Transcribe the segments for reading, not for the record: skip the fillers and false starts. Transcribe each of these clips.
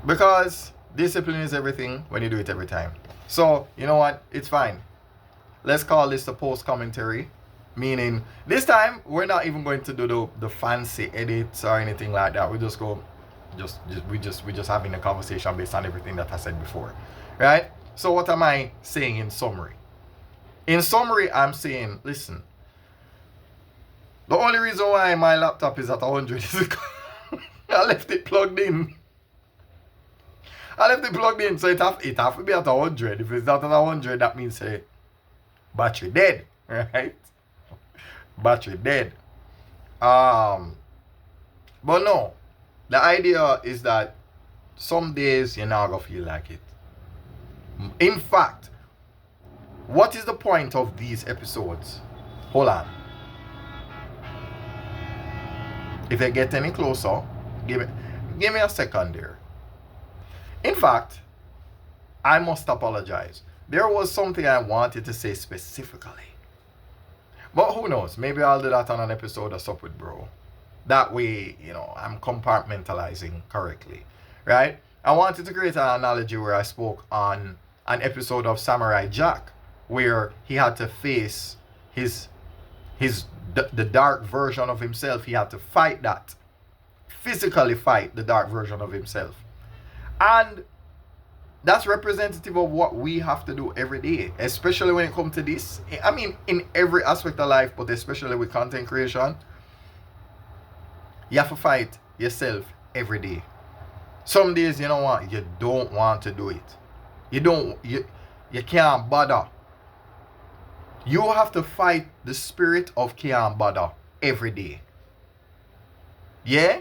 Because discipline is everything when you do it every time. So, you know what? It's fine. Let's call this the post commentary. Meaning, this time we're not even going to do the fancy edits or anything like that. We just go, we just having a conversation based on everything that I said before, right? So what am I saying in summary? In summary, I'm saying, listen. The only reason why my laptop is at 100 is because I left it plugged in. So it have to be at 100. If it's not at 100, that means say battery dead, right? Battery dead. But no, the idea is that some days you're not gonna feel like it. In fact, what is the point of these episodes? Hold on. If I get any closer, give me a second there. In fact, I must apologize. There was something I wanted to say specifically. But who knows? Maybe I'll do that on an episode of Sup with Bro. That way, I'm compartmentalizing correctly. Right? I wanted to create an analogy where I spoke on an episode of Samurai Jack, where he had to face the dark version of himself. He had to fight that. Physically fight the dark version of himself. And that's representative of what we have to do every day, especially when it comes to this. I mean, in every aspect of life, but especially with content creation, you have to fight yourself every day. Some days, you know what, you don't want to do it. You can't bother. You have to fight the spirit of can't bother every day. Yeah?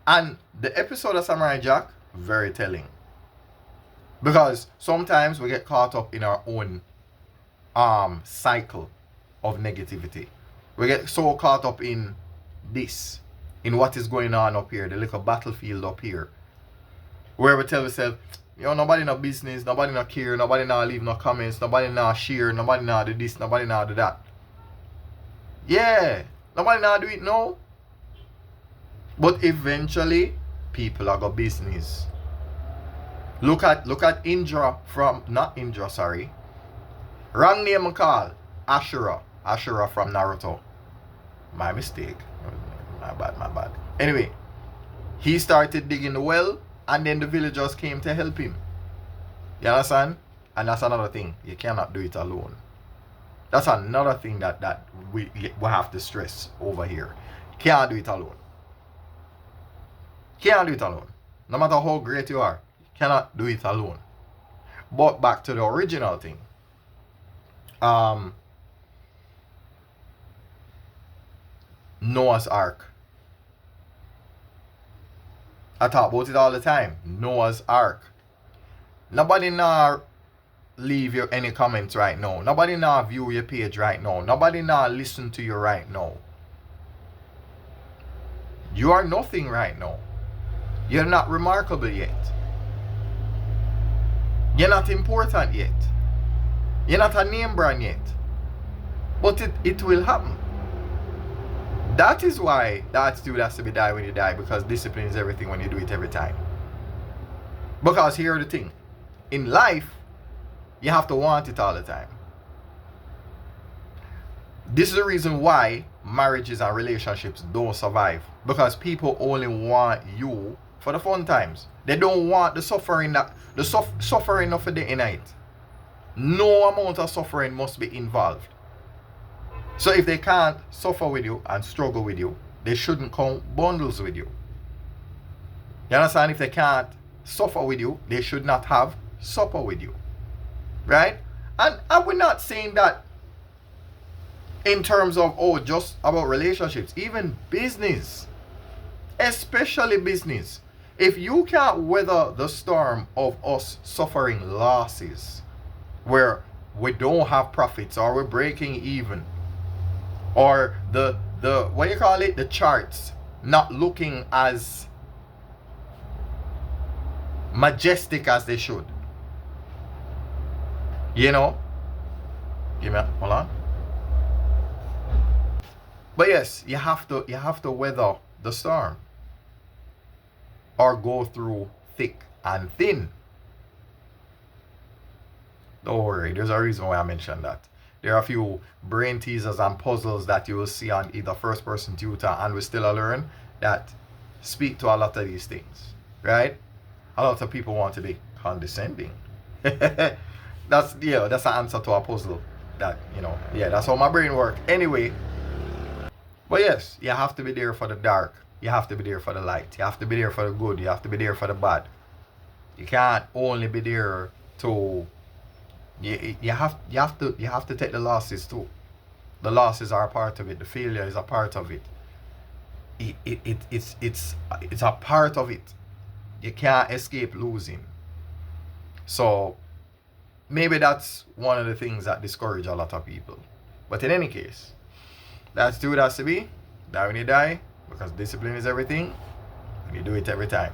And the episode of Samurai Jack, very telling. Because sometimes we get caught up in our own cycle of negativity. We get so caught up in this, in what is going on up here, the little battlefield up here, where we tell ourselves, nobody no business, nobody no care, nobody no leave no comments, nobody no share, nobody no do this, nobody no do that. Yeah, nobody no do it now. But eventually, people are got business. Look at Indra from, not Indra, sorry. Wrong name I call. Ashura from Naruto. My mistake. My bad. Anyway, he started digging the well, and then the villagers came to help him. You understand? And that's another thing. You cannot do it alone. That's another thing that we have to stress over here. You can't do it alone. Can't do it alone. No matter how great you are, you cannot do it alone. But back to the original thing. Noah's Ark. I talk about it all the time. Noah's Ark. Nobody now leave you any comments right now. Nobody now view your page right now. Nobody now listen to you right now. You are nothing right now. You're not remarkable yet. You're not important yet. You're not a name brand yet. But it will happen. That is why the attitude has to be die when you die, because discipline is everything when you do it every time. Because here's the thing. In life, you have to want it all the time. This is the reason why marriages and relationships don't survive. Because people only want you for the fun times. They don't want the suffering suffering of a day and night. No amount of suffering must be involved. So if they can't suffer with you and struggle with you, they shouldn't come bundles with you. You understand? If they can't suffer with you, they should not have supper with you. Right? And we're not saying that in terms of, just about relationships. Even business. Especially business. If you can't weather the storm of us suffering losses, where we don't have profits or we're breaking even, or the what you call it, the charts not looking as majestic as they should, hold on. But yes, you have to weather the storm or go through thick and thin. Don't worry, there's a reason why I mentioned that. There are a few brain teasers and puzzles that you will see on either first person tutor and we still learn that speak to a lot of these things, right? A lot of people want to be condescending. That's an answer to a puzzle that, that's how my brain works. Anyway, but yes, you have to be there for the dark. You have to be there for the light. You have to be there for the good. You have to be there for the bad. You can't only be there to you have to take the losses too. The losses are a part of it. The failure is a part of it. It's a part of it. You can't escape losing. So maybe that's one of the things that discourage a lot of people. But in any case, that's what it has to be. Die when you die, because discipline is everything, and you do it every time.